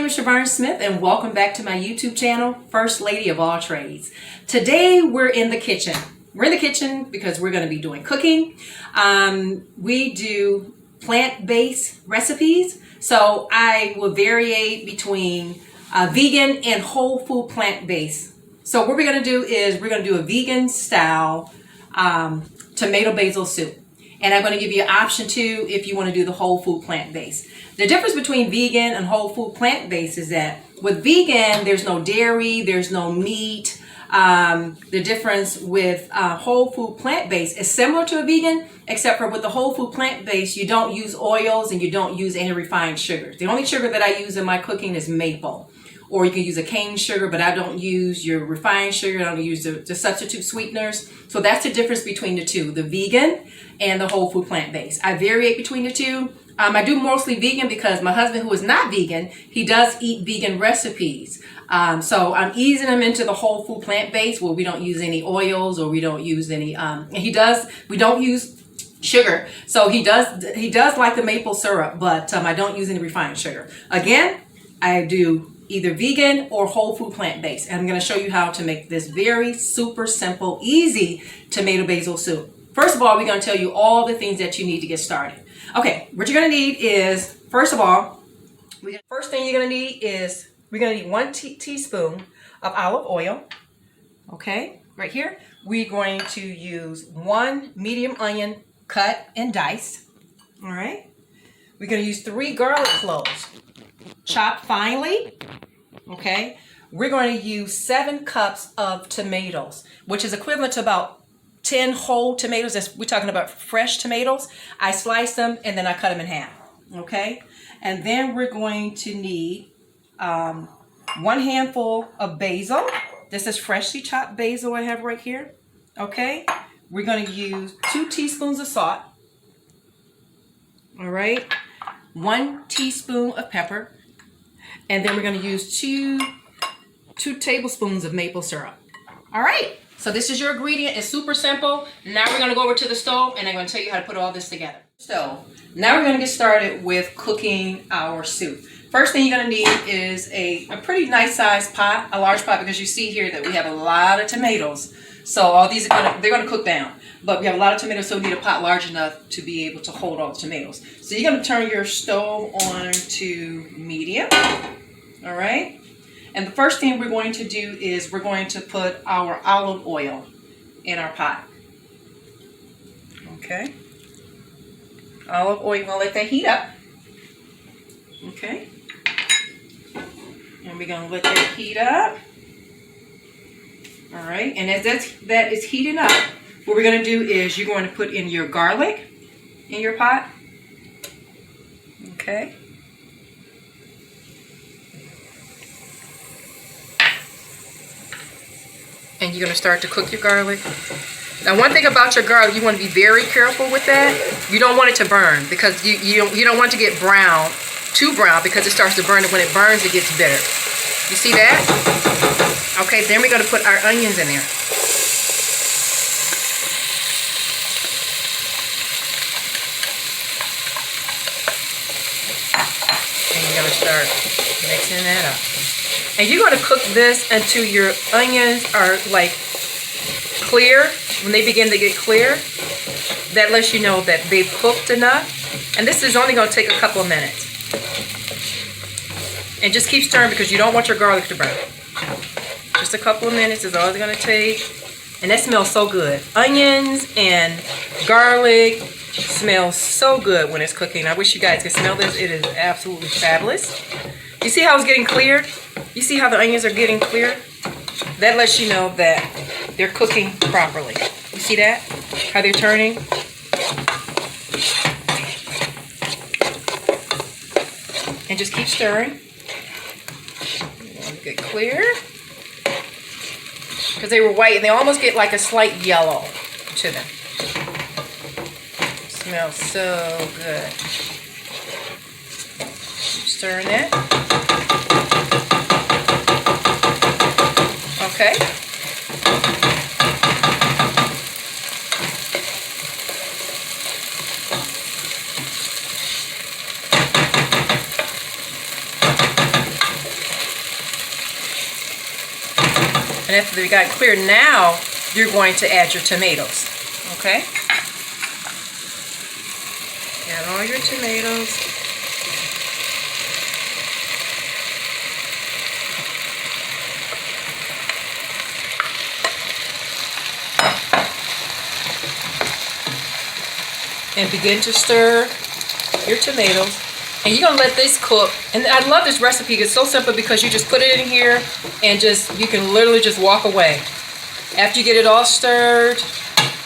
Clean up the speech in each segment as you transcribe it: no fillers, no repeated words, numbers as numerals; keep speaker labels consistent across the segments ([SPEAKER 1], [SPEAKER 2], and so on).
[SPEAKER 1] name is Shavern Smith and welcome back to my YouTube channel, First Lady of All Trades. Today we're in the kitchen. We're in the kitchen because we're going to be doing cooking. We do plant-based recipes, so I will vary between vegan and whole food plant-based. So what we're going to do is we're going to do a vegan style tomato basil soup. And I'm going to give you an option too if you want to do the whole food plant-based. The difference between vegan and whole food plant-based is that with vegan, there's no dairy, there's no meat. The difference with whole food plant-based is similar to a vegan, except for with the whole food plant-based, you don't use oils and you don't use any refined sugars. The only sugar that I use in my cooking is maple. Or you can use a cane sugar, but I don't use your refined sugar. I don't use the substitute sweeteners. So that's the difference between the two, the vegan and the whole food plant-based. I variate between the two. I do mostly vegan because my husband, who is not vegan, he does eat vegan recipes. So I'm easing him into the whole food plant-based where we don't use any oils or we don't use any, we don't use sugar. So he does like the maple syrup, but I don't use any refined sugar. Again, I do either vegan or whole food plant-based. And I'm going to show you how to make this very super simple, easy tomato basil soup. First of all, we're going to tell you all the things that you need to get started. Okay, what you're going to need is, first of all, first thing you're going to need is, we're going to need 1 teaspoon of olive oil. Okay, right here. We're going to use 1 medium onion cut and diced. All right. We're going to use 3 garlic cloves chopped finely. Okay. We're going to use 7 cups of tomatoes, which is equivalent to about 10 whole tomatoes. We're talking about fresh tomatoes. I slice them and then I cut them in half. Okay. And then we're going to need 1 handful of basil. This is freshly chopped basil I have right here. Okay. We're going to use 2 teaspoons of salt. All right. 1 teaspoon of pepper. And then we're going to use 2 tablespoons of maple syrup. All right. So this is your ingredient. It's super simple. Now we're going to go over to the stove and I'm going to tell you how to put all this together. So now we're going to get started with cooking our soup. First thing you're going to need is a pretty nice sized pot, a large pot, because you see here that we have a lot of tomatoes. So all these are they're going to cook down. But we have a lot of tomatoes, so we need a pot large enough to be able to hold all the tomatoes. So you're going to turn your stove on to medium. All right. And the first thing we're going to do is we're going to put our olive oil in our pot. Okay. Olive oil, we're going to let that heat up. Okay. And we're going to let that heat up. All right. And as that is heating up, what we're going to do is you're going to put in your garlic in your pot. Okay. And you're going to start to cook your garlic. Now, one thing about your garlic, you want to be very careful with that. You don't want it to burn because you don't want it to get brown, too brown, because it starts to burn. And when it burns, it gets bitter. You see that? Okay, then we're going to put our onions in there. And you're going to start mixing that up. And you're going to cook this until your onions are like clear. When they begin to get clear, that lets you know that they've cooked enough. And this is only going to take a couple of minutes. And just keep stirring because you don't want your garlic to burn. Just a couple of minutes is all it's going to take. And that smells so good. Onions and garlic smells so good when it's cooking. I wish you guys could smell this. It is absolutely fabulous. You see how it's getting cleared? You see how the onions are getting cleared? That lets you know that they're cooking properly. You see that? How they're turning? And just keep stirring. Get clear. Because they were white and they almost get like a slight yellow to them. Smells so good. Keep stirring it. Okay. And after we got clear, now you're going to add your tomatoes. Okay? Add all your tomatoes. And begin to stir your tomatoes. And you're gonna let this cook. And I love this recipe. It's so simple because you just put it in here and you can literally just walk away. After you get it all stirred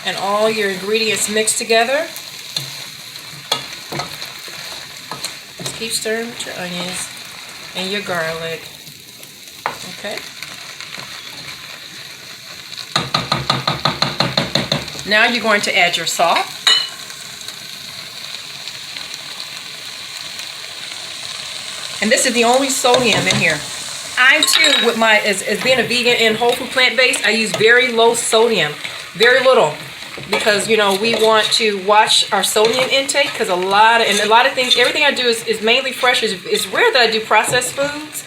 [SPEAKER 1] and all your ingredients mixed together, just keep stirring with your onions and your garlic. Okay. Now you're going to add your salt. And this is the only sodium in here. I too, with my as being a vegan and whole food plant-based, I use very low sodium, very little, because you know we want to watch our sodium intake, because a lot of things, everything I do is mainly fresh. It's rare that I do processed foods.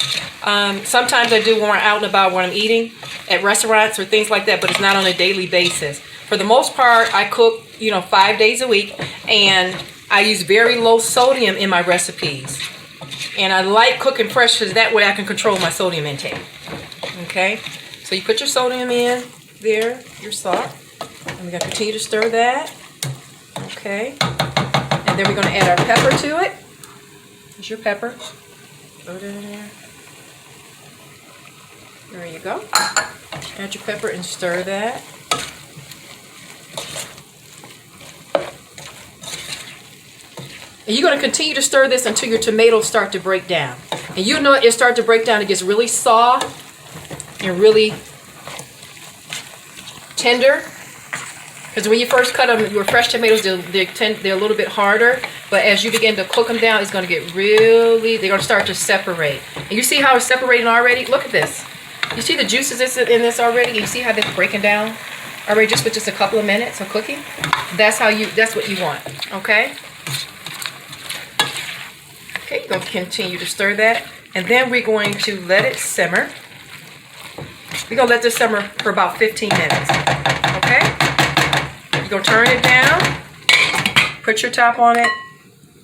[SPEAKER 1] Sometimes I do when we're out and about, when I'm eating at restaurants or things like that, but it's not on a daily basis. For the most part, I cook 5 days a week, and I use very low sodium in my recipes. And I like cooking fresh because that way I can control my sodium intake. Okay, so you put your sodium in there, your salt, and we're going to continue to stir that. Okay, and then we're going to add our pepper to it. Here's your pepper. Throw it in there. There you go. Add your pepper and stir that. And you're going to continue to stir this until your tomatoes start to break down. And you know it starts to break down. It gets really soft and really tender. Because when you first cut them, your fresh tomatoes, they're a little bit harder. But as you begin to cook them down, it's going to get really, they're going to start to separate. And you see how it's separating already? Look at this. You see the juices that's in this already? You see how they're breaking down already just with just a couple of minutes of cooking? That's what you want. Okay? Okay, you're going to continue to stir that. And then we're going to let it simmer. We're going to let this simmer for about 15 minutes. Okay? You're going to turn it down. Put your top on it.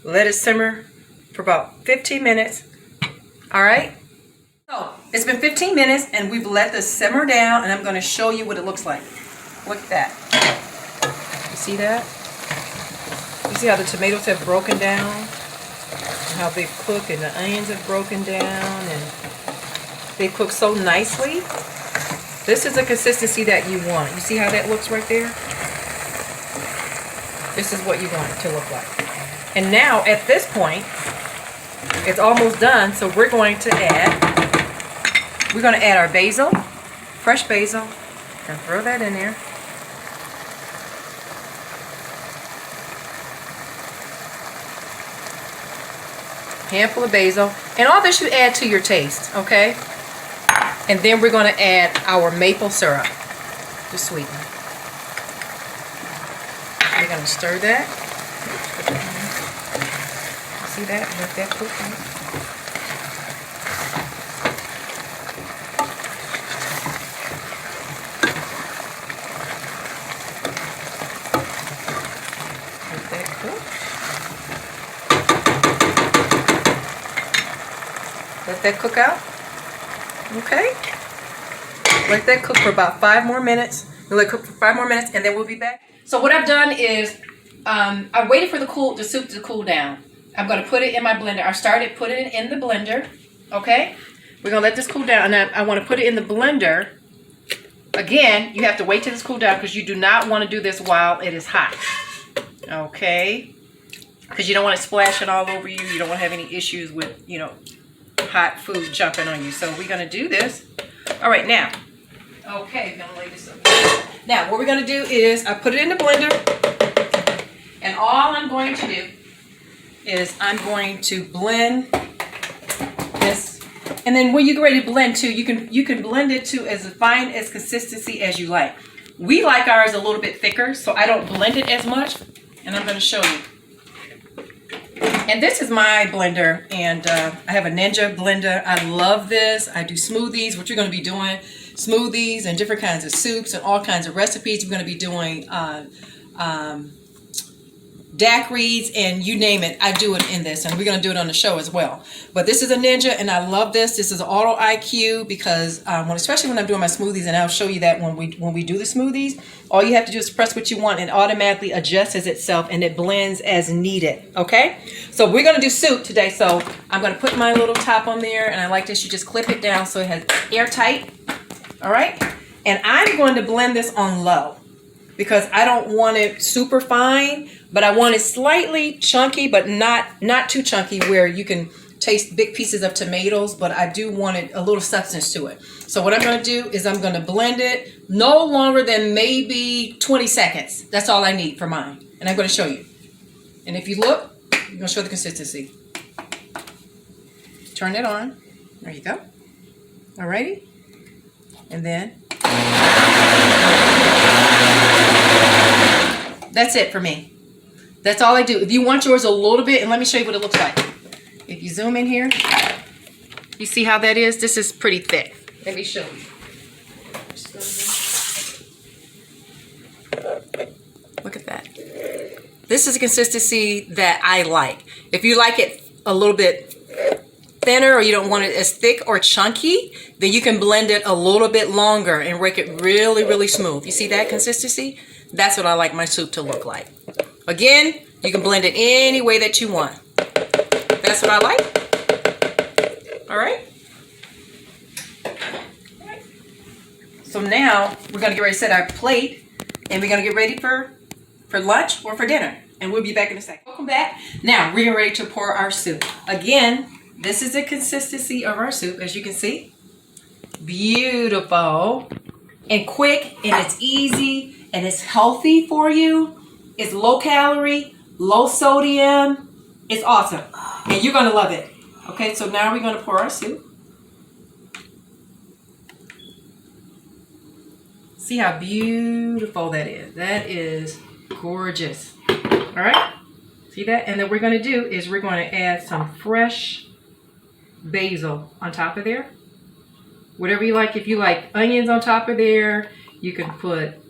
[SPEAKER 1] Let it simmer for about 15 minutes. Alright? So, it's been 15 minutes and we've let this simmer down, and I'm going to show you what it looks like. Look at that. You see that? You see how the tomatoes have broken down? How they cook, and the onions have broken down, and they cook so nicely. This is the consistency that you want. You see how that looks right there? This is what you want it to look like. And now at this point, it's almost done, so we're going to add our basil, fresh basil, and throw that in there. Handful of basil, and all this you add to your taste, okay? And then we're going to add our maple syrup to sweeten. We're going to stir that. See that? Let that cook. Let that cook. Let that cook out. Okay. Let that cook for about 5 more minutes. We'll let it cook for 5 more minutes, and then we'll be back. So what I've done is I waited for the soup to cool down. I'm going to put it in my blender. I started putting it in the blender. Okay. We're going to let this cool down, and I want to put it in the blender. Again, you have to wait till it's cooled down because you do not want to do this while it is hot. Okay. Because you don't want it splashing all over you. You don't want to have any issues with, hot food jumping on you. So we're going to do this. All right, now. Okay, I'm going to lay this up. Now, what we're going to do is I put it in the blender. And all I'm going to do is I'm going to blend this. And then when you get ready to blend too, you can blend it to as fine as consistency as you like. We like ours a little bit thicker, so I don't blend it as much. And I'm going to show you. And this is my blender, and I have a Ninja blender. I love this. I do smoothies, what you're going to be doing smoothies and different kinds of soups and all kinds of recipes. We're going to be doing daiquiris and you name it, I do it in this, and we're going to do it on the show as well. But this is a Ninja, and I love this. This is auto IQ because especially when I'm doing my smoothies, and I'll show you that when we do the smoothies, all you have to do is press what you want and automatically adjusts itself, and it blends as needed. Okay, so we're going to do soup today. So I'm going to put my little top on there, and I like this. You just clip it down so it has airtight. All right, and I'm going to blend this on low because I don't want it super fine, but I want it slightly chunky, but not too chunky where you can taste big pieces of tomatoes, but I do want it a little substance to it. So what I'm going to do is I'm going to blend it no longer than maybe 20 seconds. That's all I need for mine. And I'm going to show you. And if you look, I'm going to show the consistency. Turn it on. There you go. Alrighty. And then that's it for me. That's all I do. If you want yours a little bit, and let me show you what it looks like. If you zoom in here, you see how that is? This is pretty thick. Let me show you. Look at that. This is the consistency that I like. If you like it a little bit thinner or you don't want it as thick or chunky, then you can blend it a little bit longer and make it really, really smooth. You see that consistency? That's what I like my soup to look like. Again, you can blend it any way that you want. That's what I like. All right. So now we're going to get ready to set our plate, and we're going to get ready for lunch or for dinner. And we'll be back in a second. Welcome back. Now we're getting ready to pour our soup. Again, this is the consistency of our soup, as you can see. Beautiful and quick, and it's easy, and it's healthy for you. It's low calorie, low sodium. It's awesome. And you're going to love it. Okay, so now we're going to pour our soup. See how beautiful that is. That is gorgeous. All right. See that? And then what we're going to do is we're going to add some fresh basil on top of there. Whatever you like. If you like onions on top of there, you can put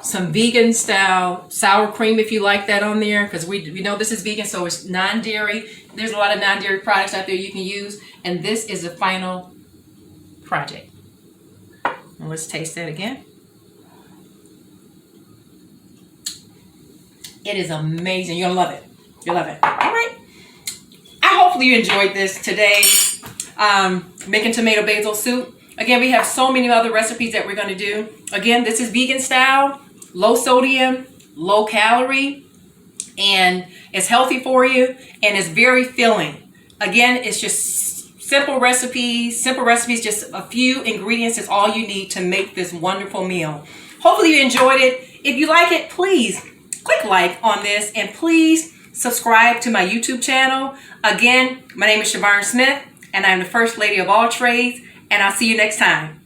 [SPEAKER 1] some vegan style sour cream if you like that on there, because we know this is vegan, so it's non-dairy. There's a lot of non-dairy products out there you can use, and this is the final project. And let's taste that again. It is amazing. You're gonna love it. You'll love it. All right. Hopefully you enjoyed this today. Making tomato basil soup. Again, we have so many other recipes that we're going to do. Again, this is vegan style, low sodium, low calorie, and it's healthy for you, and it's very filling. Again, it's just simple recipes, just a few ingredients is all you need to make this wonderful meal. Hopefully you enjoyed it. If you like it, please click like on this, and please subscribe to my YouTube channel. Again, my name is Siobhan Smith, and I'm the First Lady of All Trades, and I'll see you next time.